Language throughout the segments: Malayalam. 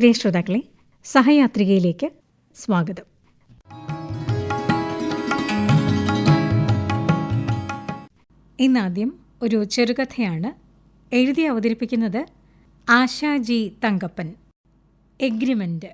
പ്രിയ ശ്രോതാക്കളെ, സഹയാത്രികയിലേക്ക് സ്വാഗതം. ഇന്നാദ്യം ഒരു ചെറുകഥയാണ്. എഴുതി അവതരിപ്പിക്കുന്നത് ആശാജി തങ്കപ്പൻ. എഗ്രിമെന്റ്.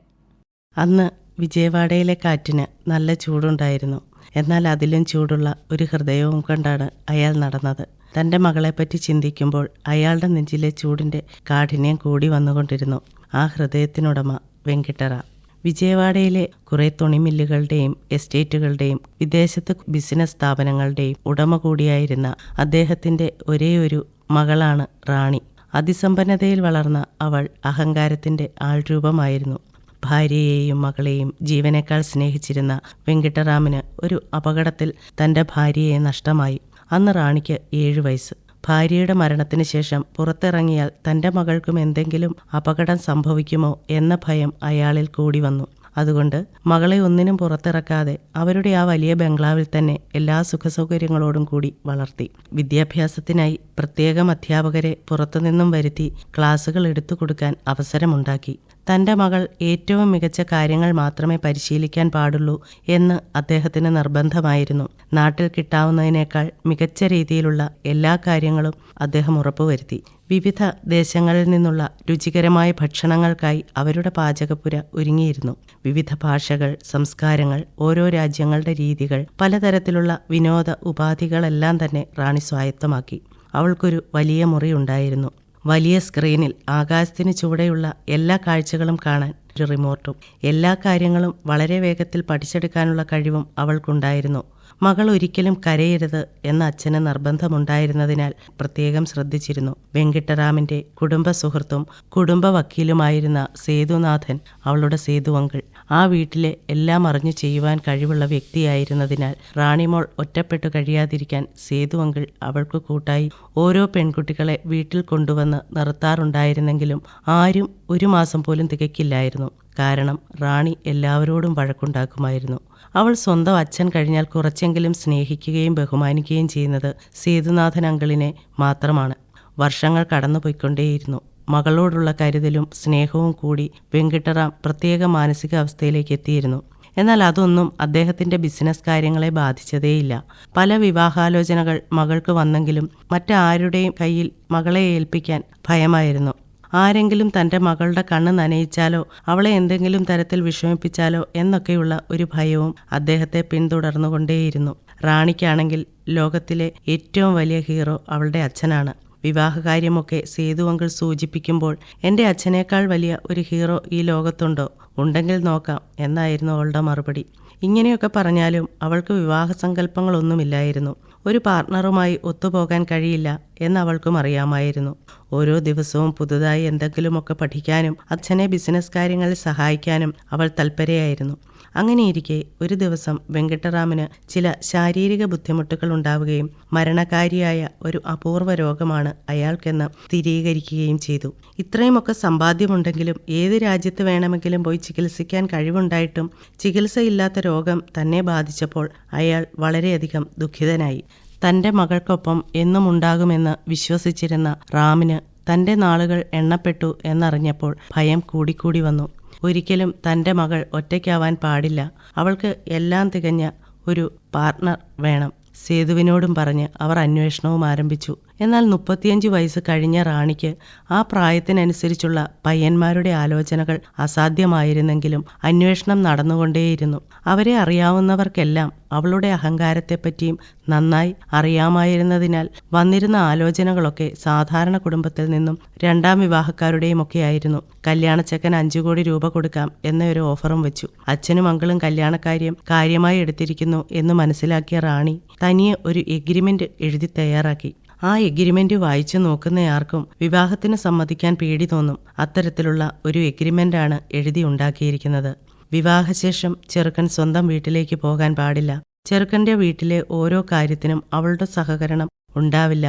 അന്ന് വിജയവാഡയിലെ കാറ്റിന് നല്ല ചൂടുണ്ടായിരുന്നു. എന്നാൽ അതിലും ചൂടുള്ള ഒരു ഹൃദയവും കൊണ്ടാണ് അയാൾ നടന്നത്. തൻ്റെ മകളെപ്പറ്റി ചിന്തിക്കുമ്പോൾ അയാളുടെ നെഞ്ചിലെ ചൂടിൻ്റെ കാഠിന്യം കൂടി വന്നുകൊണ്ടിരുന്നു. ആ ഹൃദയത്തിനുടമ വെങ്കിട്ടറാം. വിജയവാഡയിലെ കുറേ തുണിമില്ലുകളുടെയും എസ്റ്റേറ്റുകളുടെയും വിദേശത്ത് ബിസിനസ് സ്ഥാപനങ്ങളുടെയും ഉടമ കൂടിയായിരുന്ന അദ്ദേഹത്തിൻ്റെ ഒരേയൊരു മകളാണ് റാണി. അതിസമ്പന്നതയിൽ വളർന്ന അവൾ അഹങ്കാരത്തിൻ്റെ ആൾരൂപമായിരുന്നു. ഭാര്യയെയും മകളെയും ജീവനേക്കാൾ സ്നേഹിച്ചിരുന്ന വെങ്കിട്ടറാമിന് ഒരു അപകടത്തിൽ തൻ്റെ ഭാര്യയെ നഷ്ടമായി. അന്ന് റാണിക്ക് 7 വയസ്സ്. ഭാര്യയുടെ മരണത്തിന് ശേഷം പുറത്തിറങ്ങിയാൽ തൻ്റെ മകൾക്കും എന്തെങ്കിലും അപകടം സംഭവിക്കുമോ എന്ന ഭയം അയാളിൽ കൂടി വന്നു. അതുകൊണ്ട് മകളെ ഒന്നിനും പുറത്തിറക്കാതെ അവരുടെ ആ വലിയ ബംഗ്ലാവിൽ തന്നെ എല്ലാ സുഖസൗകര്യങ്ങളോടും കൂടി വളർത്തി. വിദ്യാഭ്യാസത്തിനായി പ്രത്യേകം അധ്യാപകരെ പുറത്തുനിന്നും വരുത്തി ക്ലാസുകൾ എടുത്തു കൊടുക്കാൻ അവസരമുണ്ടാക്കി. തൻ്റെ മകൾ ഏറ്റവും മികച്ച കാര്യങ്ങൾ മാത്രമേ പരിശീലിക്കാൻ പാടുള്ളൂ എന്ന് അദ്ദേഹത്തിന് നിർബന്ധമായിരുന്നു. നാട്ടിൽ കിട്ടാവുന്നതിനേക്കാൾ മികച്ച രീതിയിലുള്ള എല്ലാ കാര്യങ്ങളും അദ്ദേഹം ഉറപ്പുവരുത്തി. വിവിധ ദേശങ്ങളിൽ നിന്നുള്ള രുചികരമായ ഭക്ഷണങ്ങൾക്കായി അവരുടെ പാചകപ്പുര ഒരുങ്ങിയിരുന്നു. വിവിധ ഭാഷകൾ, സംസ്കാരങ്ങൾ, ഓരോ രാജ്യങ്ങളുടെ രീതികൾ, പലതരത്തിലുള്ള വിനോദ ഉപാധികളെല്ലാം തന്നെ റാണി സ്വായത്തമാക്കി. അവൾക്കൊരു വലിയ മുറി ഉണ്ടായിരുന്നു. വലിയ സ്ക്രീനിൽ ആകാശത്തിന് ചുവടെയുള്ള എല്ലാ കാഴ്ചകളും കാണാൻ ഒരു റിമോട്ടും. എല്ലാ കാര്യങ്ങളും വളരെ വേഗത്തിൽ പഠിച്ചെടുക്കാനുള്ള കഴിവും അവൾക്കുണ്ടായിരുന്നു. മകൾ ഒരിക്കലും കരയരുത് എന്ന അച്ഛന് നിർബന്ധമുണ്ടായിരുന്നതിനാൽ പ്രത്യേകം ശ്രദ്ധിച്ചിരുന്നു. വെങ്കിട്ടറാമിന്റെ കുടുംബ സുഹൃത്തും കുടുംബ വക്കീലുമായിരുന്ന സേതുനാഥൻ അവളുടെ സേതു അങ്കിൾ ആ വീട്ടിലെ എല്ലാം അറിഞ്ഞു ചെയ്യുവാൻ കഴിവുള്ള വ്യക്തിയായിരുന്നതിനാൽ റാണിമോൾ ഒറ്റപ്പെട്ടു കഴിയാതിരിക്കാൻ സേതു അങ്കിൾ അവൾക്ക് കൂട്ടായി ഓരോ പെൺകുട്ടികളെ വീട്ടിൽ കൊണ്ടുവന്ന് നിർത്താറുണ്ടായിരുന്നെങ്കിലും ആരും 1 മാസം പോലും തികയ്ക്കില്ലായിരുന്നു. കാരണം റാണി എല്ലാവരോടും വഴക്കുണ്ടാക്കുമായിരുന്നു. അവൾ സ്വന്തം അച്ഛൻ കഴിഞ്ഞാൽ കുറച്ചെങ്കിലും സ്നേഹിക്കുകയും ബഹുമാനിക്കുകയും ചെയ്യുന്നത് സേതുനാഥൻ അങ്കിളിനെ മാത്രമാണ്. വർഷങ്ങൾ കടന്നുപോയിക്കൊണ്ടേയിരുന്നു. മകളോടുള്ള കരുതലും സ്നേഹവും കൂടി വെങ്കിട്ടറാം പ്രത്യേക മാനസികാവസ്ഥയിലേക്ക് എത്തിയിരുന്നു. എന്നാൽ അതൊന്നും അദ്ദേഹത്തിൻ്റെ ബിസിനസ് കാര്യങ്ങളെ ബാധിച്ചതേയില്ല. പല വിവാഹാലോചനകൾ മകൾക്ക് വന്നെങ്കിലും മറ്റാരുടെയും കയ്യിൽ മകളെ ഏൽപ്പിക്കാൻ ഭയമായിരുന്നു. ആരെങ്കിലും തൻ്റെ മകളുടെ കണ്ണ് നനയിച്ചാലോ അവളെ എന്തെങ്കിലും തരത്തിൽ വിഷമിപ്പിച്ചാലോ എന്നൊക്കെയുള്ള ഒരു ഭയവും അദ്ദേഹത്തെ പിന്തുടർന്നുകൊണ്ടേയിരുന്നു. റാണിക്കാണെങ്കിൽ ലോകത്തിലെ ഏറ്റവും വലിയ ഹീറോ അവളുടെ അച്ഛനാണ്. വിവാഹകാര്യമൊക്കെ സേതു അങ്കിൾ സൂചിപ്പിക്കുമ്പോൾ എൻ്റെ അച്ഛനേക്കാൾ വലിയ ഒരു ഹീറോ ഈ ലോകത്തുണ്ടോ? ഉണ്ടെങ്കിൽ നോക്കാം എന്നായിരുന്നു അവളുടെ മറുപടി. ഇങ്ങനെയൊക്കെ പറഞ്ഞാലും അവൾക്ക് വിവാഹസങ്കല്പങ്ങളൊന്നുമില്ലായിരുന്നു. ഒരു പാർട്ട്ണറുമായി ഒത്തുപോകാൻ കഴിയില്ല എന്ന് അവൾക്കും അറിയാമായിരുന്നു. ഓരോ ദിവസവും പുതുതായി എന്തെങ്കിലുമൊക്കെ പഠിക്കാനും അച്ഛനെ ബിസിനസ് കാര്യങ്ങളിൽ സഹായിക്കാനും അവൾ തൽപരയായിരുന്നു. അങ്ങനെയിരിക്കെ ഒരു ദിവസം വെങ്കിട്ടറാമിന് ചില ശാരീരിക ബുദ്ധിമുട്ടുകൾ ഉണ്ടാവുകയും മരണകാരിയായ ഒരു അപൂർവ രോഗമാണ് അയാൾക്കെന്ന് സ്ഥിരീകരിക്കുകയും ചെയ്തു. ഇത്രയുമൊക്കെ സമ്പാദ്യമുണ്ടെങ്കിലും ഏത് രാജ്യത്ത് വേണമെങ്കിലും പോയി ചികിത്സിക്കാൻ കഴിവുണ്ടായിട്ടും ചികിത്സയില്ലാത്ത രോഗം തന്നെ ബാധിച്ചപ്പോൾ അയാൾ വളരെയധികം ദുഃഖിതനായി. തൻ്റെ മകൾക്കൊപ്പം എന്നും ഉണ്ടാകുമെന്ന് വിശ്വസിച്ചിരുന്ന റാമിന് തൻ്റെ നാളുകൾ എണ്ണപ്പെട്ടു എന്നറിഞ്ഞപ്പോൾ ഭയം കൂടിക്കൂടി വന്നു. ഒരിക്കലും തൻ്റെ മകൾ ഒറ്റയ്ക്കാവാൻ പാടില്ല. അവൾക്ക് എല്ലാം തികഞ്ഞ ഒരു പാർട്ട്ണർ വേണം. സേതുവിനോടും പറഞ്ഞ് അവർ അന്വേഷണവും ആരംഭിച്ചു. എന്നാൽ 35 വയസ്സ് കഴിഞ്ഞ റാണിക്ക് ആ പ്രായത്തിനനുസരിച്ചുള്ള പയ്യന്മാരുടെ ആലോചനകൾ അസാധ്യമായിരുന്നെങ്കിലും അന്വേഷണം നടന്നുകൊണ്ടേയിരുന്നു. അവരെ അറിയാവുന്നവർക്കെല്ലാം അവളുടെ അഹങ്കാരത്തെപ്പറ്റിയും നന്നായി അറിയാമായിരുന്നതിനാൽ വന്നിരുന്ന ആലോചനകളൊക്കെ സാധാരണ കുടുംബത്തിൽ നിന്നും 2ാം വിവാഹക്കാരുടെയും ഒക്കെ ആയിരുന്നു. കല്യാണച്ചക്കൻ 5 കോടി രൂപ കൊടുക്കാം എന്ന ഒരു ഓഫറും വെച്ചു. അച്ഛനും മകളും കല്യാണക്കാര്യം കാര്യമായി എടുത്തിരിക്കുന്നു എന്ന് മനസ്സിലാക്കിയ റാണി തനിയെ ഒരു എഗ്രിമെന്റ് എഴുതി തയ്യാറാക്കി. ആ എഗ്രിമെന്റ് വായിച്ചു നോക്കുന്നയാർക്കും വിവാഹത്തിന് സമ്മതിക്കാൻ പേടി തോന്നും. അത്തരത്തിലുള്ള ഒരു എഗ്രിമെന്റാണ് എഴുതി ഉണ്ടാക്കിയിരിക്കുന്നത്. വിവാഹശേഷം ചെറുക്കൻ സ്വന്തം വീട്ടിലേക്ക് പോകാൻ പാടില്ല. ചെറുക്കൻ്റെ വീട്ടിലെ ഓരോ കാര്യത്തിനും അവളുടെ സഹകരണം ഉണ്ടാവില്ല.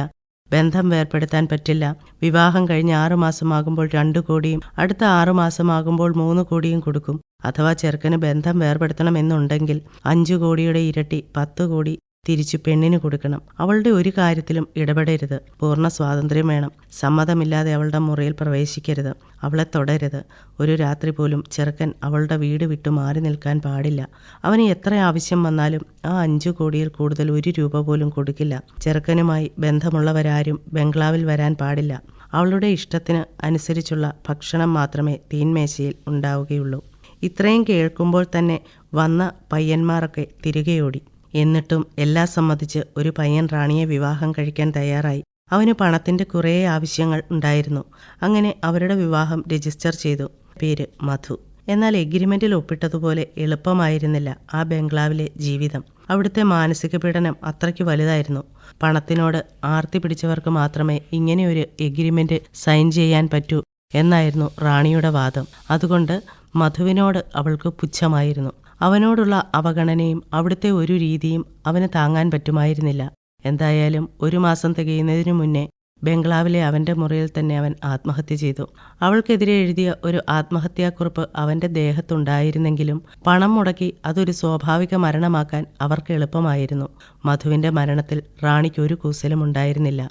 ബന്ധം വേർപെടുത്താൻ പറ്റില്ല. വിവാഹം കഴിഞ്ഞ് 6 മാസമാകുമ്പോൾ 2 കോടിയും അടുത്ത 6 മാസമാകുമ്പോൾ 3 കോടിയും കൊടുക്കും. അഥവാ ചെറുക്കന് ബന്ധം വേർപെടുത്തണമെന്നുണ്ടെങ്കിൽ 5 കോടിയുടെ ഇരട്ടി 10 കോടി തിരിച്ചു പെണ്ണിന് കൊടുക്കണം. അവളുടെ ഒരു കാര്യത്തിലും ഇടപെടരുത്. പൂർണ്ണ സ്വാതന്ത്ര്യം വേണം. സമ്മതമില്ലാതെ അവളുടെ മുറിയിൽ പ്രവേശിക്കരുത്. അവളെ തൊടരുത്. ഒരു രാത്രി പോലും ചെറുക്കൻ അവളുടെ വീട് വിട്ടു മാറി നിൽക്കാൻ പാടില്ല. അവന് എത്ര ആവശ്യം വന്നാലും ആ 5 കോടിയിൽ കൂടുതൽ 1 രൂപ പോലും കൊടുക്കില്ല. ചെറുക്കനുമായി ബന്ധമുള്ളവരാരും ബംഗ്ലാവിൽ വരാൻ പാടില്ല. അവളുടെ ഇഷ്ടത്തിന് അനുസരിച്ചുള്ള ഭക്ഷണം മാത്രമേ തീന്മേശയിൽ ഉണ്ടാവുകയുള്ളൂ. ഇത്രയും കേൾക്കുമ്പോൾ തന്നെ വന്ന പയ്യന്മാരൊക്കെ തിരികെയോടി. എന്നിട്ടും എല്ലാം സമ്മതിച്ച് ഒരു പയ്യൻ റാണിയെ വിവാഹം കഴിക്കാൻ തയ്യാറായി. അവന് പണത്തിന്റെ കുറേ ആവശ്യങ്ങൾ ഉണ്ടായിരുന്നു. അങ്ങനെ അവരുടെ വിവാഹം രജിസ്റ്റർ ചെയ്തു. പേര് മധു. എന്നാൽ എഗ്രിമെന്റിൽ ഒപ്പിട്ടതുപോലെ എളുപ്പമായിരുന്നില്ല ആ ബംഗ്ലാവിലെ ജീവിതം. അവിടുത്തെ മാനസിക പീഡനം അത്രയ്ക്ക് വലുതായിരുന്നു. പണത്തിനോട് ആർത്തി പിടിച്ചവർക്ക് മാത്രമേ ഇങ്ങനെയൊരു എഗ്രിമെന്റ് സൈൻ ചെയ്യാൻ പറ്റൂ എന്നായിരുന്നു റാണിയുടെ വാദം. അതുകൊണ്ട് മധുവിനോട് അവൾക്ക് പുച്ഛമായിരുന്നു. അവനോടുള്ള അവഗണനയും അവിടുത്തെ ഒരു രീതിയും അവന് താങ്ങാൻ പറ്റുമായിരുന്നില്ല. എന്തായാലും 1 മാസം തികയുന്നതിനു മുന്നേ ബംഗ്ലാവിലെ അവന്റെ മുറിയിൽ തന്നെ അവൻ ആത്മഹത്യ ചെയ്തു. അവൾക്കെതിരെ എഴുതിയ ഒരു ആത്മഹത്യാക്കുറിപ്പ് അവന്റെ ദേഹത്തുണ്ടായിരുന്നെങ്കിലും പണം മുടക്കി അതൊരു സ്വാഭാവിക മരണമാക്കാൻ അവർക്ക് എളുപ്പമായിരുന്നു. മധുവിന്റെ മരണത്തിൽ റാണിക്ക് ഒരു കൂസലും ഉണ്ടായിരുന്നില്ല.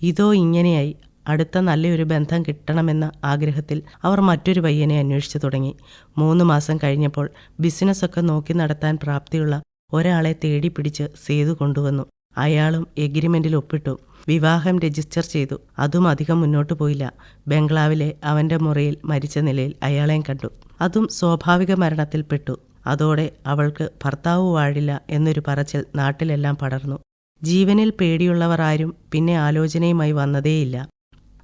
ഇതോ ഇങ്ങനെയായി. അടുത്ത നല്ലൊരു ബന്ധം കിട്ടണമെന്ന ആഗ്രഹത്തിൽ അവർ മറ്റൊരു പയ്യനെ അന്വേഷിച്ചു തുടങ്ങി. 3 മാസം കഴിഞ്ഞപ്പോൾ ബിസിനസ്സൊക്കെ നോക്കി നടത്താൻ പ്രാപ്തിയുള്ള ഒരാളെ തേടി പിടിച്ച് സേതു കൊണ്ടുവന്നു. അയാളും എഗ്രിമെന്റിൽ ഒപ്പിട്ടു. വിവാഹം രജിസ്റ്റർ ചെയ്തു. അതും അധികം മുന്നോട്ടു പോയില്ല. ബംഗ്ലാവിലെ അവന്റെ മുറിയിൽ മരിച്ച നിലയിൽ അയാളെയും കണ്ടു. അതും സ്വാഭാവിക മരണത്തിൽപ്പെട്ടു. അതോടെ അവൾക്ക് ഭർത്താവ് വാഴില്ല എന്നൊരു പറച്ചിൽ നാട്ടിലെല്ലാം പടർന്നു. ജീവനിൽ പേടിയുള്ളവർ ആരും പിന്നെ ആലോചനയുമായി വന്നതേയില്ല.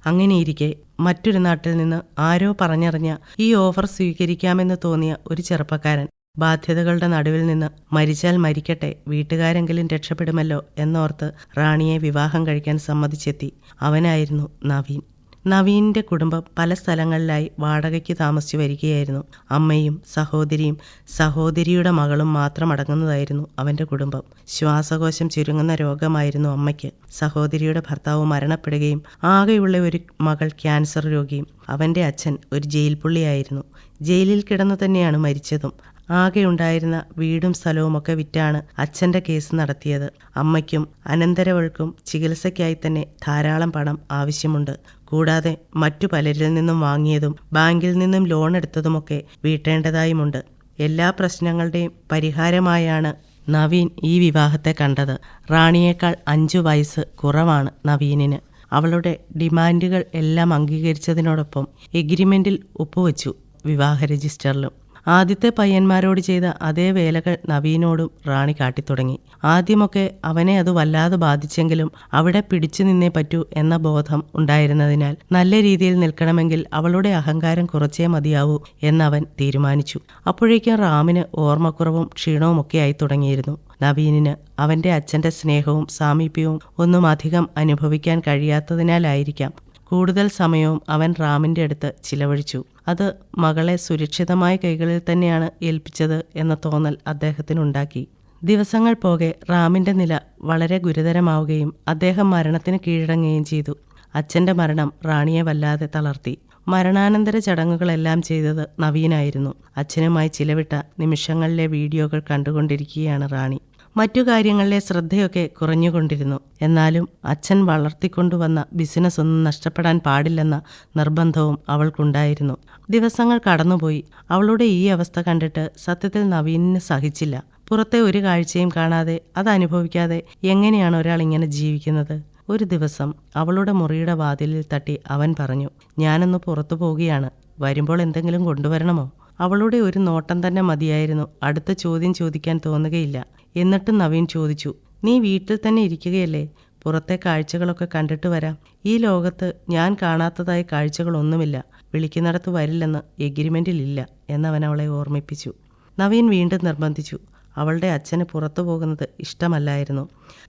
അങ്ങനെയിരിക്കെ മറ്റൊരു നാട്ടിൽ നിന്ന് ആരോ പറഞ്ഞറിഞ്ഞ ഈ ഓഫർ സ്വീകരിക്കാമെന്ന് തോന്നിയ ഒരു ചെറുപ്പക്കാരൻ ബാധ്യതകളുടെ നടുവിൽ നിന്ന് മരിച്ചാൽ മരിക്കട്ടെ, വീട്ടുകാരെങ്കിലും രക്ഷപ്പെടുമല്ലോ എന്നോർത്ത് റാണിയെ വിവാഹം കഴിക്കാൻ സമ്മതിച്ചെത്തി. അവനായിരുന്നു നവീൻ. നവീനിന്റെ കുടുംബം പല സ്ഥലങ്ങളിലായി വാടകയ്ക്ക് താമസിച്ചു വരികയായിരുന്നു. അമ്മയും സഹോദരിയും സഹോദരിയുടെ മകളും മാത്രം അടങ്ങുന്നതായിരുന്നു അവന്റെ കുടുംബം. ശ്വാസകോശം ചുരുങ്ങുന്ന രോഗമായിരുന്നു അമ്മയ്ക്ക്. സഹോദരിയുടെ ഭർത്താവ് മരണപ്പെടുകയും ആകെയുള്ള ഒരു മകൾ ക്യാൻസർ രോഗിയും. അവന്റെ അച്ഛൻ ഒരു ജയിൽ പുള്ളിയായിരുന്നു. ജയിലിൽ കിടന്നു തന്നെയാണ് മരിച്ചതും. ആകെ ഉണ്ടായിരുന്ന വീടും സ്ഥലവുമൊക്കെ വിറ്റാണ് അച്ഛന്റെ കേസ് നടത്തിയത്. അമ്മയ്ക്കും അനന്തരവൾക്കും ചികിത്സയ്ക്കായി തന്നെ ധാരാളം പണം ആവശ്യമുണ്ട്. കൂടാതെ മറ്റു പലരിൽ നിന്നും വാങ്ങിയതും ബാങ്കിൽ നിന്നും ലോൺ എടുത്തതുമൊക്കെ വീട്ടേണ്ടതായുമുണ്ട്. എല്ലാ പ്രശ്നങ്ങളുടെയും പരിഹാരമായാണ് നവീൻ ഈ വിവാഹത്തെ കണ്ടത്. റാണിയേക്കാൾ 5 വയസ്സ് കുറവാണ് നവീനിന്. അവളുടെ ഡിമാൻഡുകൾ എല്ലാം അംഗീകരിച്ചതിനോടൊപ്പം എഗ്രിമെന്റിൽ ഒപ്പുവെച്ചു വിവാഹ രജിസ്റ്ററിലും. ആദ്യത്തെ പയ്യന്മാരോട് ചെയ്ത അതേ വേലകൾ നവീനോടും റാണി കാട്ടിത്തുടങ്ങി. ആദ്യമൊക്കെ അവനെ അത് വല്ലാതെ ബാധിച്ചെങ്കിലും അവിടെ പിടിച്ചു നിന്നേ പറ്റൂ എന്ന ബോധം ഉണ്ടായിരുന്നതിനാൽ നല്ല രീതിയിൽ നിൽക്കണമെങ്കിൽ അവളുടെ അഹങ്കാരം കുറച്ചേ മതിയാവൂ എന്നവൻ തീരുമാനിച്ചു. അപ്പോഴേക്കും റാമിന് ഓർമ്മക്കുറവും ക്ഷീണവുമൊക്കെ ആയി തുടങ്ങിയിരുന്നു. നവീനിന് അവന്റെ അച്ഛന്റെ സ്നേഹവും സാമീപ്യവും ഒന്നും അധികം അനുഭവിക്കാൻ കഴിയാത്തതിനാലായിരിക്കാം കൂടുതൽ സമയവും അവൻ റാമിന്റെ അടുത്ത് ചിലവഴിച്ചു. അത് മകളെ സുരക്ഷിതമായ കൈകളിൽ തന്നെയാണ് ഏൽപ്പിച്ചത് എന്ന തോന്നൽ അദ്ദേഹത്തിനുണ്ടാക്കി. ദിവസങ്ങൾ പോകെ റാമിന്റെ നില വളരെ ഗുരുതരമാവുകയും അദ്ദേഹം മരണത്തിന് കീഴടങ്ങുകയും ചെയ്തു. അച്ഛന്റെ മരണം റാണിയെ വല്ലാതെ തളർത്തി. മരണാനന്തര ചടങ്ങുകളെല്ലാം ചെയ്തത് നവീനായിരുന്നു. അച്ഛനുമായി ചിലവിട്ട നിമിഷങ്ങളിലെ വീഡിയോകൾ കണ്ടുകൊണ്ടിരിക്കുകയാണ് റാണി. മറ്റു കാര്യങ്ങളിലെ ശ്രദ്ധയൊക്കെ കുറഞ്ഞുകൊണ്ടിരുന്നു. എന്നാലും അച്ഛൻ വളർത്തിക്കൊണ്ടുവന്ന ബിസിനസ് ഒന്നും നഷ്ടപ്പെടാൻ പാടില്ലെന്ന നിർബന്ധവും അവൾക്കുണ്ടായിരുന്നു. ദിവസങ്ങൾ കടന്നുപോയി. അവളുടെ ഈ അവസ്ഥ കണ്ടിട്ട് സത്യത്തിൽ നവീനിന് സഹിച്ചില്ല. പുറത്തെ ഒരു കാഴ്ചയും കാണാതെ അത് അനുഭവിക്കാതെ എങ്ങനെയാണ് ഒരാൾ ഇങ്ങനെ ജീവിക്കുന്നത്? ഒരു ദിവസം അവളുടെ മുറിയുടെ വാതിലിൽ തട്ടി അവൻ പറഞ്ഞു, "ഞാനൊന്ന് പുറത്തു പോവുകയാണ്. വരുമ്പോൾ എന്തെങ്കിലും കൊണ്ടുവരണമോ?" അവളുടെ ഒരു നോട്ടം തന്നെ മതിയായിരുന്നു. അടുത്ത ചോദ്യം ചോദിക്കാൻ തോന്നുകയില്ല. എന്നിട്ടും നവീൻ ചോദിച്ചു, "നീ വീട്ടിൽ തന്നെ ഇരിക്കുകയല്ലേ? പുറത്തെ കാഴ്ചകളൊക്കെ കണ്ടിട്ട് വരാം. ഈ ലോകത്ത് ഞാൻ കാണാത്തതായ കാഴ്ചകളൊന്നുമില്ല. വിളിക്കുന്നിടത്ത് വരില്ലെന്ന് എഗ്രിമെന്റിലില്ല" എന്നവൻ അവളെ ഓർമ്മിപ്പിച്ചു. നവീൻ വീണ്ടും നിർബന്ധിച്ചു. അവളുടെ അച്ഛന് പുറത്തു പോകുന്നത് ഇഷ്ടമല്ലായിരുന്നു.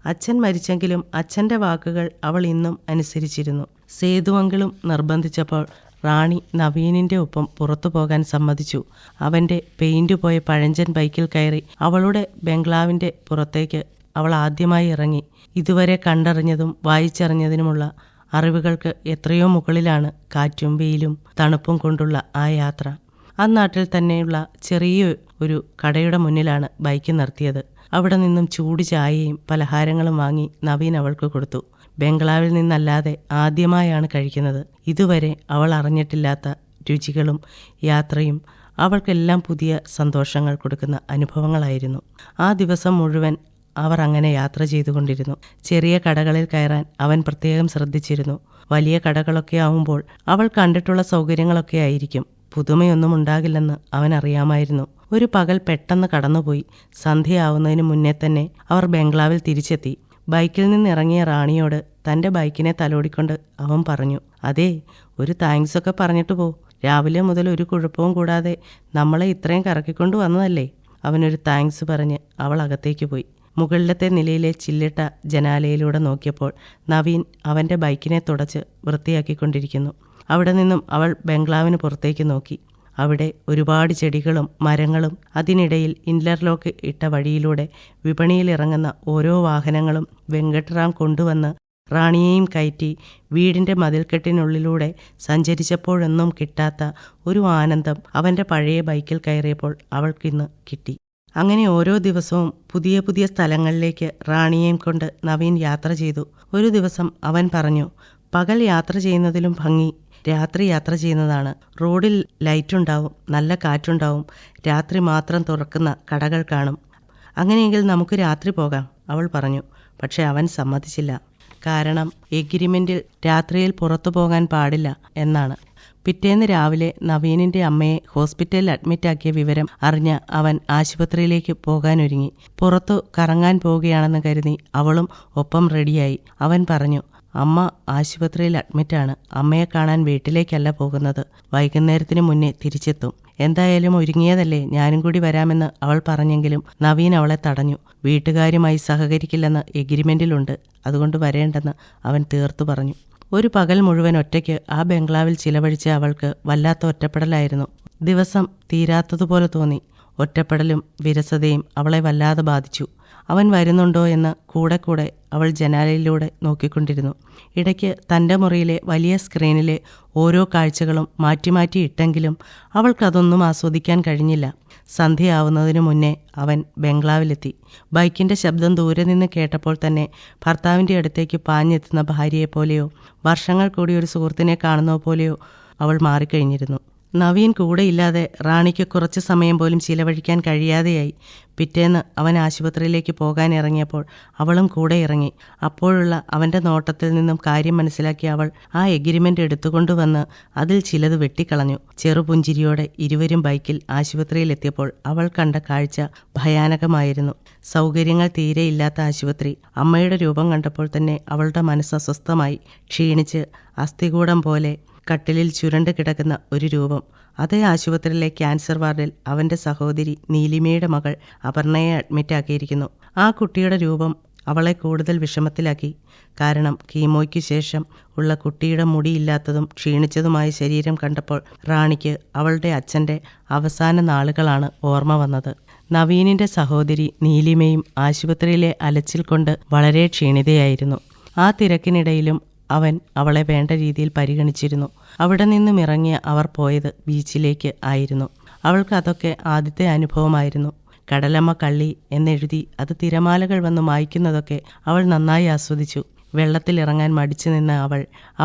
അച്ഛൻ മരിച്ചെങ്കിലും അച്ഛൻ്റെ വാക്കുകൾ അവൾ ഇന്നും അനുസരിച്ചിരുന്നു. സേതുവങ്കിലും നിർബന്ധിച്ചപ്പോൾ റാണി നവീനിൻ്റെ ഒപ്പം പുറത്തു പോകാൻ സമ്മതിച്ചു. അവൻ്റെ പെയിൻറ് പോയ പഴഞ്ചൻ ബൈക്കിൽ കയറി അവളുടെ ബംഗ്ലാവിൻ്റെ പുറത്തേക്ക് അവൾ ആദ്യമായി ഇറങ്ങി. ഇതുവരെ കണ്ടറിഞ്ഞതും വായിച്ചറിഞ്ഞതിനുമുള്ള അറിവുകൾക്ക് എത്രയോ മുകളിലാണ് കാറ്റും വെയിലും തണുപ്പും കൊണ്ടുള്ള ആ യാത്ര. ആ നാട്ടിൽ തന്നെയുള്ള ചെറിയ ഒരു കടയുടെ മുന്നിലാണ് ബൈക്ക് നിർത്തിയത്. അവിടെ നിന്നും ചൂട് ചായയും പലഹാരങ്ങളും വാങ്ങി നവീൻ അവൾക്ക് കൊടുത്തു. ബംഗ്ലാവിൽ നിന്നല്ലാതെ ആദ്യമായാണ് കഴിക്കുന്നത്. ഇതുവരെ അവൾ അറിഞ്ഞിട്ടില്ലാത്ത രുചികളും യാത്രയും അവൾക്കെല്ലാം പുതിയ സന്തോഷങ്ങൾ കൊടുക്കുന്ന അനുഭവങ്ങളായിരുന്നു. ആ ദിവസം മുഴുവൻ അവർ അങ്ങനെ യാത്ര ചെയ്തുകൊണ്ടിരുന്നു. ചെറിയ കടകളിൽ കയറാൻ അവൻ പ്രത്യേകം ശ്രദ്ധിച്ചിരുന്നു. വലിയ കടകളൊക്കെ ആവുമ്പോൾ അവൾ കണ്ടിട്ടുള്ള സൗകര്യങ്ങളൊക്കെ ആയിരിക്കും, പുതുമയൊന്നും ഉണ്ടാകില്ലെന്ന് അവൻ അറിയാമായിരുന്നു. ഒരു പകൽ പെട്ടെന്ന് കടന്നുപോയി. സന്ധ്യയാവുന്നതിന് മുന്നേ തന്നെ അവർ ബംഗ്ലാവിൽ തിരിച്ചെത്തി. ബൈക്കിൽ നിന്നിറങ്ങിയ റാണിയോട് തൻ്റെ ബൈക്കിനെ തലോടിക്കൊണ്ട് അവൻ പറഞ്ഞു, അതെ, ഒരു താങ്ക്സ് ഒക്കെ പറഞ്ഞിട്ട് പോ. രാവിലെ മുതൽ ഒരു കുഴപ്പവും കൂടാതെ നമ്മളെ ഇത്രയും കറക്കിക്കൊണ്ട് വന്നതല്ലേ. അവനൊരു താങ്ക്സ് പറഞ്ഞ് അവൾ അകത്തേക്ക് പോയി. മുകളിലത്തെ നിലയിലെ ചില്ലിട്ട ജനാലയിലൂടെ നോക്കിയപ്പോൾ നവീൻ അവൻ്റെ ബൈക്കിനെ തുടച്ച് വൃത്തിയാക്കിക്കൊണ്ടിരിക്കുന്നു. അവിടെ നിന്നും അവൾ ബംഗ്ലാവിന് പുറത്തേക്ക് നോക്കി. അവിടെ ഒരുപാട് ചെടികളും മരങ്ങളും, അതിനിടയിൽ ഇൻ്റർലോക്ക് ഇട്ട വഴിയിലൂടെ വിപണിയിലിറങ്ങുന്ന ഓരോ വാഹനങ്ങളും വെങ്കട്ടറാം കൊണ്ടുവന്ന് റാണിയെയും കയറ്റി വീടിൻ്റെ മതിൽക്കെട്ടിനുള്ളിലൂടെ സഞ്ചരിച്ചപ്പോഴൊന്നും കിട്ടാത്ത ഒരു ആനന്ദം അവൻ്റെ പഴയ ബൈക്കിൽ കയറിയപ്പോൾ അവൾക്കിന്ന് കിട്ടി. അങ്ങനെ ഓരോ ദിവസവും പുതിയ പുതിയ സ്ഥലങ്ങളിലേക്ക് റാണിയെയും കൊണ്ട് നവീൻ യാത്ര ചെയ്തു. ഒരു ദിവസം അവൻ പറഞ്ഞു, പകൽ യാത്ര ചെയ്യുന്നതിലും ഭംഗി രാത്രി യാത്ര ചെയ്യുന്നതാണ്. റോഡിൽ ലൈറ്റുണ്ടാവും, നല്ല കാറ്റുണ്ടാവും, രാത്രി മാത്രം തുറക്കുന്ന കടകൾ കാണും. അങ്ങനെയെങ്കിൽ നമുക്ക് രാത്രി പോകാം, അവൾ പറഞ്ഞു. പക്ഷെ അവൻ സമ്മതിച്ചില്ല. കാരണം എഗ്രിമെൻറ്റിൽ രാത്രിയിൽ പുറത്തു പോകാൻ പാടില്ല എന്നാണ്. പിറ്റേന്ന് രാവിലെ നവീനിൻ്റെ അമ്മയെ ഹോസ്പിറ്റലിൽ അഡ്മിറ്റാക്കിയ വിവരം അറിഞ്ഞ അവൻ ആശുപത്രിയിലേക്ക് പോകാനൊരുങ്ങി. പുറത്തു കറങ്ങാൻ പോവുകയാണെന്ന് കരുതി അവളും ഒപ്പം റെഡിയായി. അവൻ പറഞ്ഞു, അമ്മ ആശുപത്രിയിൽ അഡ്മിറ്റാണ്. അമ്മയെ കാണാൻ വീട്ടിലേക്കല്ല പോകുന്നത്. വൈകുന്നേരത്തിന് മുന്നേ തിരിച്ചെത്തും. എന്തായാലും ഒരുങ്ങിയതല്ലേ, ഞാനും കൂടി വരാമെന്ന് അവൾ പറഞ്ഞെങ്കിലും നവീൻ അവളെ തടഞ്ഞു. വീട്ടുകാരുമായി സഹകരിക്കില്ലെന്ന് എഗ്രിമെൻറ്റിലുണ്ട്, അതുകൊണ്ട് വരേണ്ടെന്ന് അവൻ തീർത്തു പറഞ്ഞു. ഒരു പകൽ മുഴുവൻ ഒറ്റയ്ക്ക് ആ ബംഗ്ലാവിൽ ചിലവഴിച്ച അവൾക്ക് വല്ലാത്ത ഒറ്റപ്പെടലായിരുന്നു. ദിവസം തീരാത്തതുപോലെ തോന്നി. ഒറ്റപ്പെടലും വിരസതയും അവളെ വല്ലാതെ ബാധിച്ചു. അവൻ വരുന്നുണ്ടോ എന്ന് കൂടെ കൂടെ അവൾ ജനാലയിലൂടെ നോക്കിക്കൊണ്ടിരുന്നു. ഇടയ്ക്ക് തൻ്റെ മുറിയിലെ വലിയ സ്ക്രീനിലെ ഓരോ കാഴ്ചകളും മാറ്റി മാറ്റി ഇട്ടെങ്കിലും അവൾക്കതൊന്നും ആസ്വദിക്കാൻ കഴിഞ്ഞില്ല. സന്ധ്യയാവുന്നതിനു മുന്നേ അവൻ ബംഗ്ലാവിലെത്തി. ബൈക്കിൻ്റെ ശബ്ദം ദൂരെ നിന്ന് കേട്ടപ്പോൾ തന്നെ ഭർത്താവിൻ്റെ അടുത്തേക്ക് പാഞ്ഞെത്തുന്ന ഭാര്യയെപ്പോലെയോ വർഷങ്ങൾ കൂടി ഒരു സുഹൃത്തിനെ കാണുന്ന പോലെയോ അവൾ മാറിക്കഴിഞ്ഞിരുന്നു. നവീൻ കൂടെയില്ലാതെ റാണിക്ക് കുറച്ച് സമയം പോലും ചിലവഴിക്കാൻ കഴിയാതെയായി. പിറ്റേന്ന് അവൻ ആശുപത്രിയിലേക്ക് പോകാൻ ഇറങ്ങിയപ്പോൾ അവളും കൂടെ ഇറങ്ങി. അപ്പോഴുള്ള അവൻ്റെ നോട്ടത്തിൽ നിന്നും കാര്യം മനസ്സിലാക്കിയ അവൾ ആ എഗ്രിമെൻ്റ് എടുത്തുകൊണ്ടുവന്ന് അതിൽ ചിലത് വെട്ടിക്കളഞ്ഞു. ചെറുപുഞ്ചിരിയോടെ ഇരുവരും ബൈക്കിൽ ആശുപത്രിയിലെത്തിയപ്പോൾ അവൾ കണ്ട കാഴ്ച ഭയാനകമായിരുന്നു. സൗകര്യങ്ങൾ തീരെയില്ലാത്ത ആശുപത്രി. അമ്മയുടെ രൂപം കണ്ടപ്പോൾ തന്നെ അവളുടെ മനസ്സ് അസ്വസ്ഥമായി. ക്ഷീണിച്ച് അസ്ഥികൂടം പോലെ കട്ടിലിൽ ചുരണ്ട് കിടക്കുന്ന ഒരു രൂപം. അതേ ആശുപത്രിയിലെ ക്യാൻസർ വാർഡിൽ അവൻ്റെ സഹോദരി നീലിമയുടെ മകൾ അപർണയെ അഡ്മിറ്റാക്കിയിരിക്കുന്നു. ആ കുട്ടിയുടെ രൂപം അവളെ കൂടുതൽ വിഷമത്തിലാക്കി. കാരണം കീമോയ്ക്കു ശേഷം ഉള്ള കുട്ടിയുടെ മുടിയില്ലാത്തതും ക്ഷീണിച്ചതുമായ ശരീരം കണ്ടപ്പോൾ റാണിക്ക് അവളുടെ അച്ഛൻ്റെ അവസാന നാളുകളാണ് ഓർമ്മ വന്നത്. നവീനിൻ്റെ സഹോദരി നീലിമയും ആശുപത്രിയിലെ അലച്ചിൽ കൊണ്ട് വളരെ ക്ഷീണിതയായിരുന്നു. ആ തിരക്കിനിടയിലും അവൻ അവളെ വേണ്ട രീതിയിൽ പരിഗണിച്ചിരുന്നു. അവിടെ നിന്നും ഇറങ്ങിയ അവർ പോയത് ബീച്ചിലേക്ക് ആയിരുന്നു. അവൾക്ക് അതൊക്കെ ആദ്യത്തെ അനുഭവമായിരുന്നു. കടലമ്മ കള്ളി എന്നെഴുതി അത് തിരമാലകൾ വന്ന് മായ്ക്കുന്നതൊക്കെ അവൾ നന്നായി ആസ്വദിച്ചു. വെള്ളത്തിലിറങ്ങാൻ മടിച്ചു നിന്ന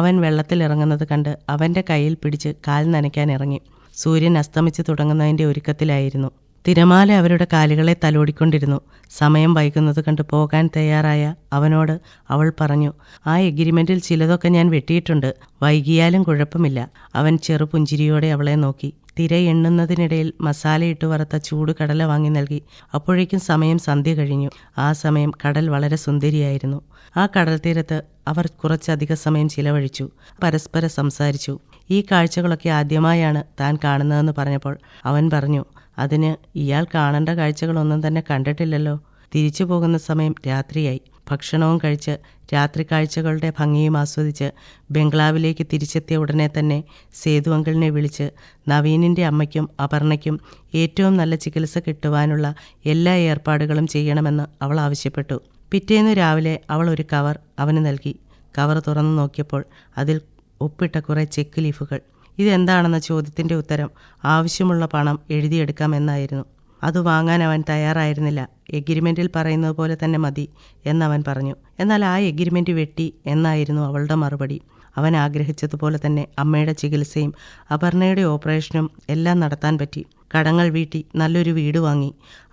അവൻ വെള്ളത്തിലിറങ്ങുന്നത് കണ്ട് അവൻ്റെ കയ്യിൽ പിടിച്ച് കാൽ നനയ്ക്കാൻ ഇറങ്ങി. സൂര്യൻ അസ്തമിച്ച് തുടങ്ങുന്നതിൻ്റെ ഒരുക്കത്തിലായിരുന്നു. തിരമാല അവരുടെ കാലുകളെ തലോടിക്കൊണ്ടിരുന്നു. സമയം വൈകുന്നത് കണ്ട് പോകാൻ തയ്യാറായ അവനോട് അവൾ പറഞ്ഞു, ആ എഗ്രിമെൻറ്റിൽ ചിലതൊക്കെ ഞാൻ വെട്ടിയിട്ടുണ്ട്, വൈകിയാലും കുഴപ്പമില്ല. അവൻ ചെറുപുഞ്ചിരിയോടെ അവളെ നോക്കി. തിര എണ്ണുന്നതിനിടയിൽ മസാലയിട്ട് വറുത്ത ചൂട് കടല വാങ്ങി നൽകി. അപ്പോഴേക്കും സമയം സന്ധ്യ കഴിഞ്ഞു. ആ സമയം കടൽ വളരെ സുന്ദരിയായിരുന്നു. ആ കടൽ തീരത്ത് അവർ കുറച്ചധിക സമയം ചിലവഴിച്ചു. പരസ്പരം സംസാരിച്ചു. ഈ കാഴ്ചകളൊക്കെ ആദ്യമായാണ് താൻ കാണുന്നതെന്ന് പറഞ്ഞപ്പോൾ അവൻ പറഞ്ഞു, അതിന് ഇയാൾ കാണേണ്ട കാഴ്ചകളൊന്നും തന്നെ കണ്ടിട്ടില്ലല്ലോ. തിരിച്ചു പോകുന്ന സമയം രാത്രിയായി. ഭക്ഷണവും കഴിച്ച് രാത്രി കാഴ്ചകളുടെ ഭംഗിയും ആസ്വദിച്ച് ബംഗ്ലാവിലേക്ക് തിരിച്ചെത്തിയ ഉടനെ തന്നെ സേതു അങ്കിളിനെ വിളിച്ച് നവീനിൻ്റെ അമ്മയ്ക്കും അപർണയ്ക്കും ഏറ്റവും നല്ല ചികിത്സ കിട്ടുവാനുള്ള എല്ലാ ഏർപ്പാടുകളും ചെയ്യണമെന്ന് അവൾ ആവശ്യപ്പെട്ടു. പിറ്റേന്ന് രാവിലെ അവൾ ഒരു കവർ അവന് നൽകി. കവർ തുറന്നു നോക്കിയപ്പോൾ അതിൽ ഒപ്പിട്ട കുറേ ചെക്ക് ലീഫുകൾ. ഇതെന്താണെന്ന ചോദ്യത്തിൻ്റെ ഉത്തരം ആവശ്യമുള്ള പണം എഴുതിയെടുക്കാമെന്നായിരുന്നു. അത് വാങ്ങാൻ അവൻ തയ്യാറായിരുന്നില്ല. എഗ്രിമെൻറ്റിൽ പറയുന്നത് പോലെ തന്നെ മതി എന്നവൻ പറഞ്ഞു. എന്നാൽ ആ എഗ്രിമെൻറ്റ് വെട്ടി എന്നായിരുന്നു അവളുടെ മറുപടി. അവൻ ആഗ്രഹിച്ചതുപോലെ തന്നെ അമ്മയുടെ ചികിത്സയും അപർണയുടെ ഓപ്പറേഷനും എല്ലാം നടത്താൻ പറ്റി. കടങ്ങൾ വീട്ടി നല്ലൊരു വീട് വാങ്ങി.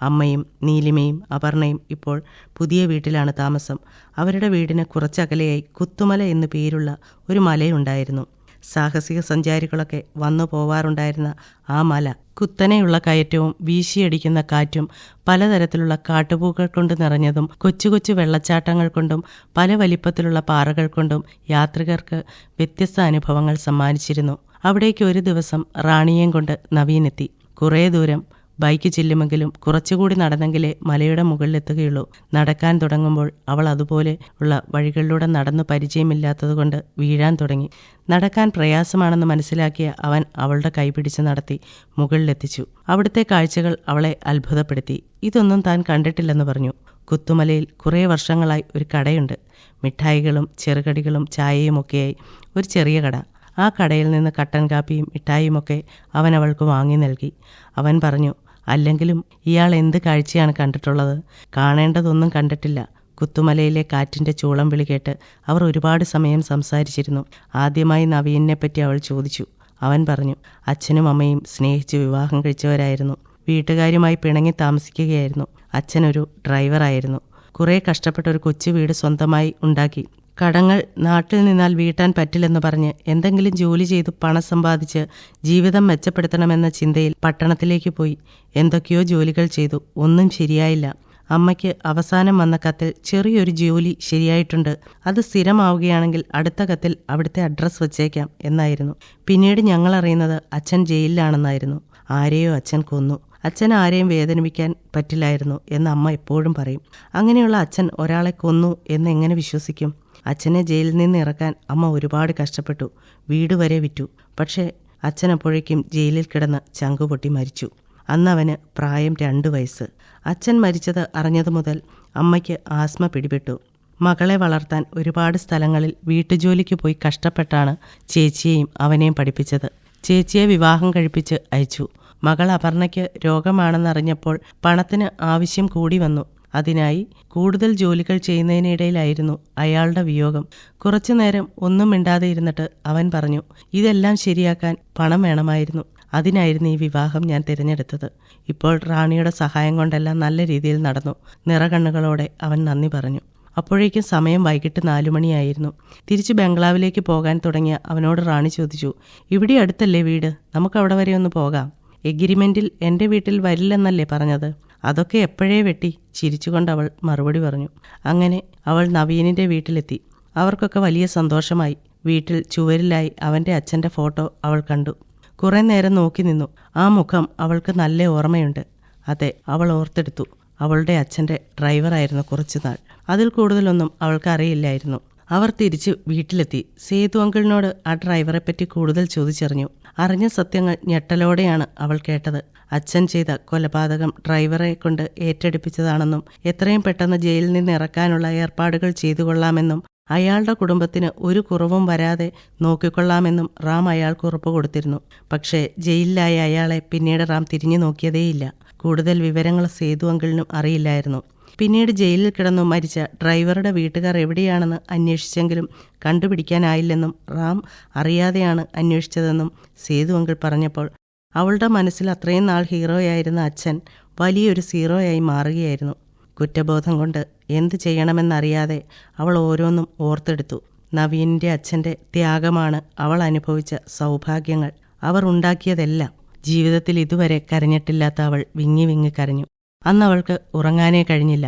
അമ്മയും നീലിമയും അപർണയും ഇപ്പോൾ പുതിയ വീട്ടിലാണ് താമസം. അവരുടെ വീടിന് കുറച്ചകലെയായി കുത്തുമല എന്നു പേരുള്ള ഒരു മലയുണ്ടായിരുന്നു. സാഹസിക സഞ്ചാരികളൊക്കെ വന്നു പോവാറുണ്ടായിരുന്ന ആ മല കുത്തനെയുള്ള കയറ്റവും വീശിയടിക്കുന്ന കാറ്റും പലതരത്തിലുള്ള കാട്ടുപൂക്കൾ കൊണ്ട് നിറഞ്ഞതും കൊച്ചു കൊച്ചു വെള്ളച്ചാട്ടങ്ങൾ കൊണ്ടും പല വലിപ്പത്തിലുള്ള പാറകൾ കൊണ്ടും യാത്രികർക്ക് വ്യത്യസ്ത അനുഭവങ്ങൾ സമ്മാനിച്ചിരുന്നു. അവിടേക്ക് ഒരു ദിവസം റാണിയേയും കൊണ്ട് നവീനെത്തി. കുറേ ദൂരം ബൈക്ക് ചെല്ലുമെങ്കിലും കുറച്ചുകൂടി നടന്നെങ്കിലേ മലയുടെ മുകളിലെത്തുകയുള്ളൂ. നടക്കാൻ തുടങ്ങുമ്പോൾ അവൾ അതുപോലെ ഉള്ള വഴികളിലൂടെ നടന്നു പരിചയമില്ലാത്തതുകൊണ്ട് വീഴാൻ തുടങ്ങി. നടക്കാൻ പ്രയാസമാണെന്ന് മനസ്സിലാക്കിയ അവൻ അവളുടെ കൈപിടിച്ച് നടത്തി മുകളിലെത്തിച്ചു. അവിടുത്തെ കാഴ്ചകൾ അവളെ അത്ഭുതപ്പെടുത്തി. ഇതൊന്നും താൻ കണ്ടിട്ടില്ലെന്ന് പറഞ്ഞു. കുത്തുമലയിൽ കുറേ വർഷങ്ങളായി ഒരു കടയുണ്ട്. മിഠായികളും ചെറുകടികളും ചായയുമൊക്കെയായി ഒരു ചെറിയ കട. ആ കടയിൽ നിന്ന് കട്ടൻ കാപ്പിയും മിഠായിയുമൊക്കെ അവൻ അവൾക്ക് വാങ്ങി നൽകി. അവൻ പറഞ്ഞു, അല്ലെങ്കിലും ഇയാൾ എന്ത് കാഴ്ചയാണ് കണ്ടിട്ടുള്ളത്? കാണേണ്ടതൊന്നും കണ്ടിട്ടില്ല. കുത്തുമലയിലെ കാറ്റിൻ്റെ ചൂളം വിളി കേട്ട് അവർ ഒരുപാട് സമയം സംസാരിച്ചിരുന്നു. ആദ്യമായി നവീനെപ്പറ്റി അവൾ ചോദിച്ചു. അവൻ പറഞ്ഞു, അച്ഛനും അമ്മയും സ്നേഹിച്ച് വിവാഹം കഴിച്ചവരായിരുന്നു. വീട്ടുകാരുമായി പിണങ്ങി താമസിക്കുകയായിരുന്നു. അച്ഛനൊരു ഡ്രൈവറായിരുന്നു. കുറേ കഷ്ടപ്പെട്ടൊരു കൊച്ചു വീട് സ്വന്തമായി ഉണ്ടാക്കി. കടങ്ങൾ നാട്ടിൽ നിന്നാൽ വീട്ടാൻ പറ്റില്ലെന്ന് പറഞ്ഞ് എന്തെങ്കിലും ജോലി ചെയ്ത് പണം സമ്പാദിച്ച് ജീവിതം മെച്ചപ്പെടുത്തണമെന്ന ചിന്തയിൽ പട്ടണത്തിലേക്ക് പോയി. എന്തൊക്കെയോ ജോലികൾ ചെയ്തു. ഒന്നും ശരിയായില്ല. അമ്മയ്ക്ക് അവസാനം വന്ന കത്തിൽ ചെറിയൊരു ജോലി ശരിയായിട്ടുണ്ട്, അത് സ്ഥിരമാവുകയാണെങ്കിൽ അടുത്ത കത്തിൽ അവിടുത്തെ അഡ്രസ്സ് വച്ചേക്കാം എന്നായിരുന്നു. പിന്നീട് ഞങ്ങൾ അറിയുന്നത് അച്ഛൻ ജയിലിലാണെന്നായിരുന്നു. ആരെയോ അച്ഛൻ കൊന്നു. അച്ഛൻ ആരെയും വേദനിപ്പിക്കാൻ പറ്റില്ലായിരുന്നു എന്ന് അമ്മ എപ്പോഴും പറയും. അങ്ങനെയുള്ള അച്ഛൻ ഒരാളെ കൊന്നു എന്ന് എങ്ങനെ വിശ്വസിക്കും? അച്ഛനെ ജയിലിൽ നിന്ന് ഇറക്കാൻ അമ്മ ഒരുപാട് കഷ്ടപ്പെട്ടു. വീട് വരെ വിറ്റു. പക്ഷേ അച്ഛൻ അപ്പോഴേക്കും ജയിലിൽ കിടന്ന് ചങ്കുപൊട്ടി മരിച്ചു. അന്നവന് പ്രായം 2 വയസ്സ്. അച്ഛൻ മരിച്ചത് അറിഞ്ഞതു മുതൽ അമ്മയ്ക്ക് ആസ്മ പിടിപെട്ടു. മകളെ വളർത്താൻ ഒരുപാട് സ്ഥലങ്ങളിൽ വീട്ടുജോലിക്ക് പോയി കഷ്ടപ്പെട്ടാണ് ചേച്ചിയെയും അവനെയും പഠിപ്പിച്ചത്. ചേച്ചിയെ വിവാഹം കഴിപ്പിച്ച് അയച്ചു. മകൾ അപർണയ്ക്ക് രോഗമാണെന്നറിഞ്ഞപ്പോൾ പണത്തിന് ആവശ്യം കൂടി വന്നു. അതിനായി കൂടുതൽ ജോലികൾ ചെയ്യുന്നതിനിടയിലായിരുന്നു അയാളുടെ വിയോഗം. കുറച്ചു നേരം ഒന്നും മിണ്ടാതെ ഇരുന്നിട്ട് അവൻ പറഞ്ഞു, ഇതെല്ലാം ശരിയാക്കാൻ പണം വേണമായിരുന്നു. അതിനായിരുന്നു ഈ വിവാഹം ഞാൻ തിരഞ്ഞെടുത്തത്. ഇപ്പോൾ റാണിയുടെ സഹായം കൊണ്ടെല്ലാം നല്ല രീതിയിൽ നടന്നു. നിറകണ്ണുകളോടെ അവൻ നന്ദി പറഞ്ഞു. അപ്പോഴേക്കും സമയം വൈകിട്ട് 4 മണിയായിരുന്നു. തിരിച്ച് ബംഗ്ലാവിലേക്ക് പോകാൻ തുടങ്ങിയ അവനോട് റാണി ചോദിച്ചു, ഇവിടെ അടുത്തല്ലേ വീട്? നമുക്കവിടെ വരെ ഒന്ന് പോകാം. എഗ്രിമെൻറ്റിൽ എൻ്റെ വീട്ടിൽ വരില്ലെന്നല്ലേ പറഞ്ഞത്? അതൊക്കെ എപ്പോഴേ വെട്ടി. ചിരിച്ചുകൊണ്ട് അവൾ മറുപടി പറഞ്ഞു. അങ്ങനെ അവൾ നവീനിൻ്റെ വീട്ടിലെത്തി. അവർക്കൊക്കെ വലിയ സന്തോഷമായി. വീട്ടിൽ ചുവരിലായി അവൻ്റെ അച്ഛൻ്റെ ഫോട്ടോ അവൾ കണ്ടു. കുറേ നേരം നോക്കി നിന്നു. ആ മുഖം അവൾക്ക് നല്ല ഓർമ്മയുണ്ട്. അതെ, അവൾ ഓർത്തെടുത്തു. അവളുടെ അച്ഛൻ്റെ ഡ്രൈവറായിരുന്നു കുറച്ചുനാൾ. അതിൽ കൂടുതലൊന്നും അവൾക്ക് അറിയില്ലായിരുന്നു. അവർ തിരിച്ച് വീട്ടിലെത്തി. സേതു അങ്കിളിനോട് ആ ഡ്രൈവറെപ്പറ്റി കൂടുതൽ ചോദിച്ചറിഞ്ഞു. അറിഞ്ഞ സത്യങ്ങൾ ഞെട്ടലോടെയാണ് അവൾ കേട്ടത്. അച്ഛൻ ചെയ്ത കൊലപാതകം ഡ്രൈവറെ കൊണ്ട് ഏറ്റെടുപ്പിച്ചതാണെന്നും എത്രയും പെട്ടെന്ന് ജയിലിൽ നിന്ന് ഇറക്കാനുള്ള ഏർപ്പാടുകൾ ചെയ്തു കൊള്ളാമെന്നും അയാളുടെ കുടുംബത്തിന് ഒരു കുറവും വരാതെ നോക്കിക്കൊള്ളാമെന്നും റാം അയാൾക്ക് ഉറപ്പ് കൊടുത്തിരുന്നു. പക്ഷേ ജയിലിലായ അയാളെ പിന്നീട് റാം തിരിഞ്ഞു നോക്കിയതേയില്ല. കൂടുതൽ വിവരങ്ങൾ സേതു അങ്കിളിനും അറിയില്ലായിരുന്നു. പിന്നീട് ജയിലിൽ കിടന്നു മരിച്ച ഡ്രൈവറുടെ വീട്ടുകാർ എവിടെയാണെന്ന് അന്വേഷിച്ചെങ്കിലും കണ്ടുപിടിക്കാനായില്ലെന്നും റാം അറിയാതെയാണ് അന്വേഷിച്ചതെന്നും സേതു അങ്കിൾ പറഞ്ഞപ്പോൾ അവളുടെ മനസ്സിൽ അത്രയും നാൾ ഹീറോയായിരുന്ന അച്ഛൻ വലിയൊരു സീറോയായി മാറുകയായിരുന്നു. കുറ്റബോധം കൊണ്ട് എന്ത് ചെയ്യണമെന്നറിയാതെ അവൾ ഓരോന്നും ഓർത്തെടുത്തു. നവീനിൻ്റെ അച്ഛൻ്റെ ത്യാഗമാണ് അവൾ അനുഭവിച്ച സൗഭാഗ്യങ്ങൾ. അവർ ഉണ്ടാക്കിയതെല്ലാം. ജീവിതത്തിൽ ഇതുവരെ കരഞ്ഞിട്ടില്ലാത്ത അവൾ വിങ്ങി വിങ്ങി കരഞ്ഞു. അന്നവൾക്ക് ഉറങ്ങാനേ കഴിഞ്ഞില്ല.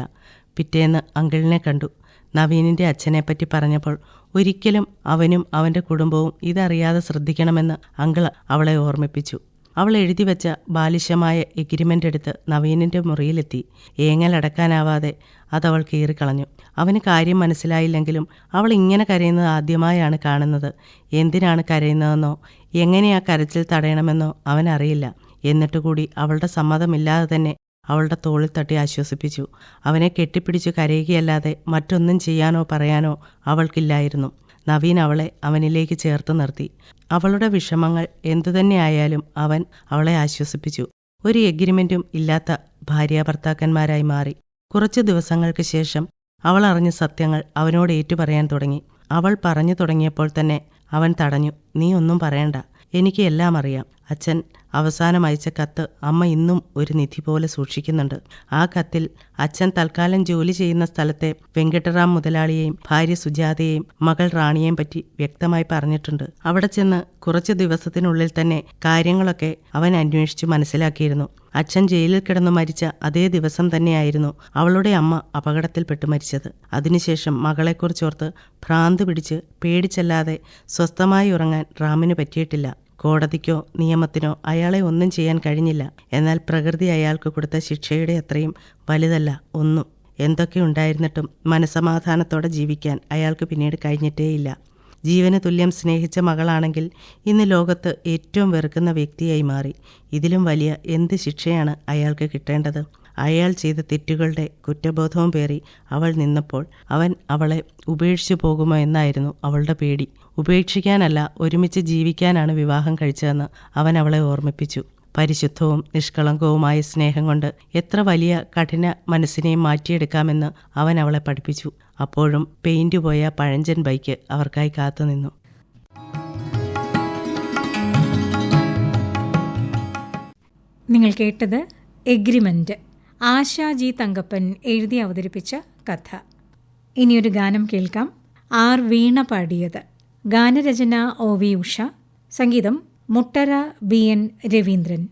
പിറ്റേന്ന് അങ്കിളിനെ കണ്ടു. നവീനിൻ്റെ അച്ഛനെപ്പറ്റി പറഞ്ഞപ്പോൾ ഒരിക്കലും അവനും അവൻ്റെ കുടുംബവും ഇതറിയാതെ ശ്രദ്ധിക്കണമെന്ന് അങ്കിൾ അവളെ ഓർമ്മിപ്പിച്ചു. അവൾ എഴുതി വെച്ച ബാലിശമായ എഗ്രിമെൻ്റ് എടുത്ത് നവീനിൻ്റെ മുറിയിലെത്തി. ഏങ്ങലടക്കാനാവാതെ അതവൾ കീറിക്കളഞ്ഞു. അവന് കാര്യം മനസ്സിലായില്ലെങ്കിലും അവൾ ഇങ്ങനെ കരയുന്നത് ആദ്യമായാണ് കാണുന്നത്. എന്തിനാണ് കരയുന്നതെന്നോ എങ്ങനെയാ കരച്ചിൽ തടയണമെന്നോ അവനറിയില്ല. എന്നിട്ടുകൂടി അവളുടെ സമ്മതമില്ലാതെ തന്നെ അവളുടെ തോളിൽ തട്ടി ആശ്വസിപ്പിച്ചു. അവനെ കെട്ടിപ്പിടിച്ചു കരയുകയല്ലാതെ മറ്റൊന്നും ചെയ്യാനോ പറയാനോ അവൾക്കില്ലായിരുന്നു. നവീൻ അവളെ അവനിലേക്ക് ചേർത്ത് നിർത്തി. അവളുടെ വിഷമങ്ങൾ എന്തുതന്നെയായാലും അവൻ അവളെ ആശ്വസിപ്പിച്ചു. ഒരു എഗ്രിമെന്റും ഇല്ലാത്ത ഭാര്യാഭർത്താക്കന്മാരായി മാറി. കുറച്ചു ദിവസങ്ങൾക്ക് ശേഷം അവൾ അറിഞ്ഞ സത്യങ്ങൾ അവനോട് ഏറ്റുപറയാൻ തുടങ്ങി. അവൾ പറഞ്ഞു തുടങ്ങിയപ്പോൾ തന്നെ അവൻ തടഞ്ഞു. "നീ ഒന്നും പറയണ്ട, എനിക്ക് എല്ലാം അറിയാം. അച്ഛൻ അവസാനം അയച്ച കത്ത് അമ്മ ഇന്നും ഒരു നിധി പോലെ സൂക്ഷിക്കുന്നുണ്ട്. ആ കത്തിൽ അച്ഛൻ തൽക്കാലം ജോലി ചെയ്യുന്ന സ്ഥലത്തെ വെങ്കട്ടറാം മുതലാളിയെയും ഭാര്യ സുജാതയെയും മകൾ റാണിയെയും പറ്റി വ്യക്തമായി പറഞ്ഞിട്ടുണ്ട്. അവിടെ ചെന്ന് കുറച്ചു ദിവസത്തിനുള്ളിൽ തന്നെ കാര്യങ്ങളൊക്കെ അവൻ അന്വേഷിച്ചു മനസ്സിലാക്കിയിരുന്നു. അച്ഛൻ ജയിലിൽ കിടന്നു മരിച്ച അതേ ദിവസം തന്നെയായിരുന്നു അവളുടെ അമ്മ അപകടത്തിൽപ്പെട്ടു മരിച്ചത്. അതിനുശേഷം മകളെക്കുറിച്ചോർത്ത് ഭ്രാന്ത് പിടിച്ച് പേടിച്ചല്ലാതെ സ്വസ്ഥമായി ഉറങ്ങാൻ റാമിന് പറ്റിയിട്ടില്ല. കോടതിക്കോ നിയമത്തിനോ അയാളെ ഒന്നും ചെയ്യാൻ കഴിഞ്ഞില്ല. എന്നാൽ പ്രകൃതി അയാൾക്ക് കൊടുത്ത ശിക്ഷയുടെ അത്രയും വലുതല്ല ഒന്നും. എന്തൊക്കെ ഉണ്ടായിരുന്നിട്ടും മനസമാധാനത്തോടെ ജീവിക്കാൻ അയാൾക്ക് പിന്നീട് കഴിഞ്ഞിട്ടേയില്ല. ജീവന് തുല്യം സ്നേഹിച്ച മകളാണെങ്കിൽ ഇന്ന് ലോകത്ത് ഏറ്റവും വെറുക്കുന്ന വ്യക്തിയായി മാറി. ഇതിലും വലിയ എന്ത് ശിക്ഷയാണ് അയാൾക്ക് കിട്ടേണ്ടത്? അയാൾ ചെയ്ത തെറ്റുകളുടെ കുറ്റബോധവും പേറി അവൾ നിന്നപ്പോൾ അവൻ അവളെ ഉപേക്ഷിച്ചു പോകുമോ എന്നായിരുന്നു അവളുടെ പേടി. ഉപേക്ഷിക്കാനല്ല, ഒരുമിച്ച് ജീവിക്കാനാണ് വിവാഹം കഴിച്ചതെന്ന് അവൻ അവളെ ഓർമ്മിപ്പിച്ചു. പരിശുദ്ധവും നിഷ്കളങ്കവുമായ സ്നേഹം കൊണ്ട് എത്ര വലിയ കഠിന മനസ്സിനെയും മാറ്റിയെടുക്കാമെന്ന് അവൻ അവളെ പഠിപ്പിച്ചു. അപ്പോഴും പെയിന്റ് പോയ പഴഞ്ചൻ ബൈക്ക് അവർക്കായി കാത്തുനിന്നു. നിങ്ങൾ കേട്ടത് എഗ്രിമെന്റ്. ആശാ ജി തങ്കപ്പൻ എഴുതി അവതരിപ്പിച്ച കഥ. ഇനിയൊരു ഗാനം കേൾക്കാം. ആർ വീണ പാടിയത്. ഗാനരചന OV ഉഷ, സംഗീതം മുട്ടറ BN രവീന്ദ്രൻ.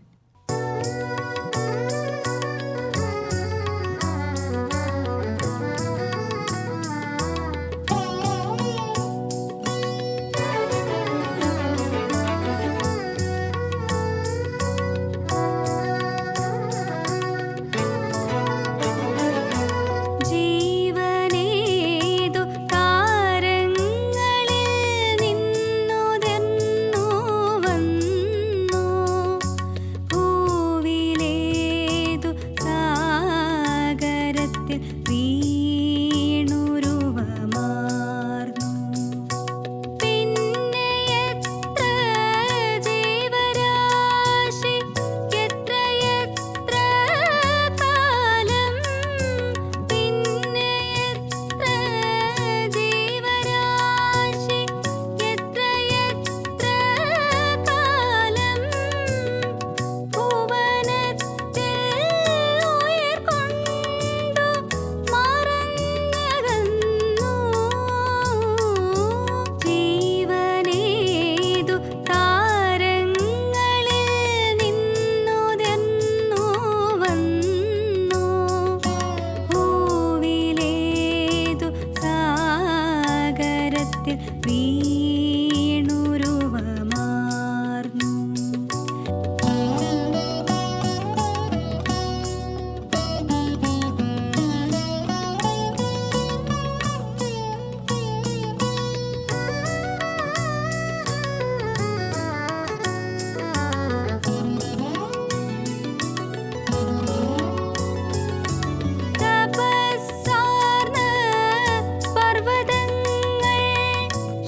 പർവ്വതങ്ങൾ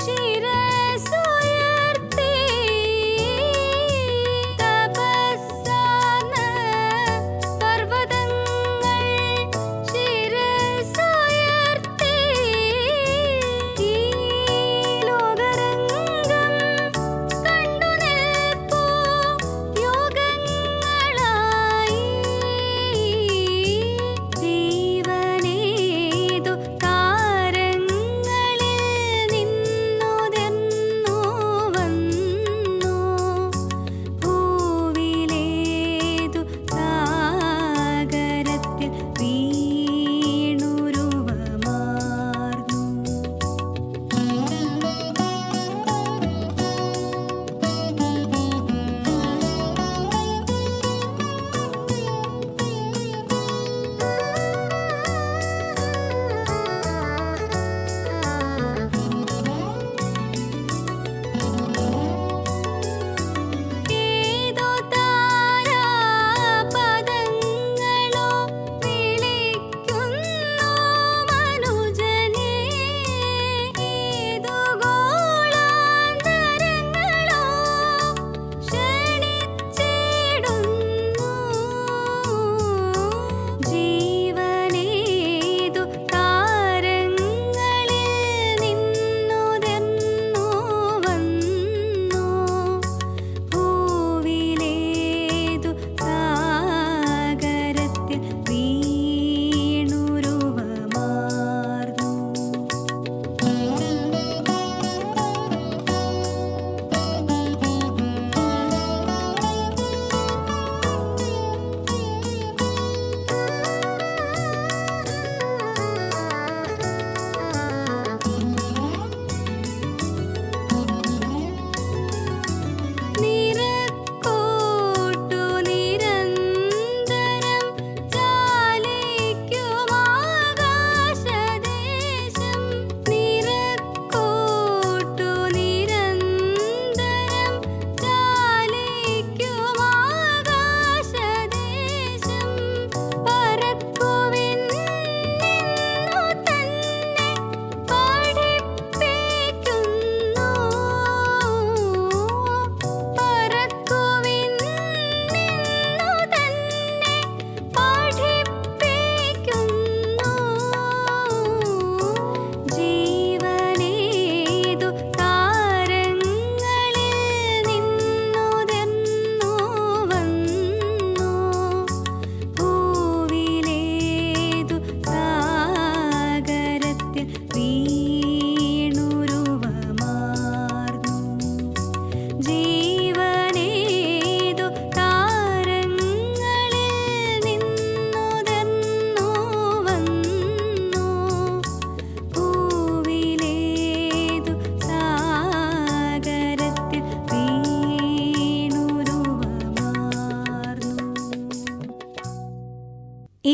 ശിര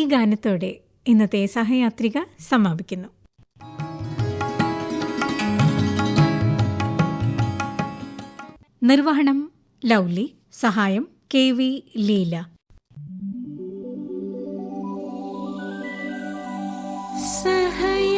ഗാനത്തോടെ ഇന്നത്തെ സഹയാത്രിക സമാപിക്കുന്നു. നിർവഹണം ലൗലി, സഹായം KV ലീല. സഹയാത്രിക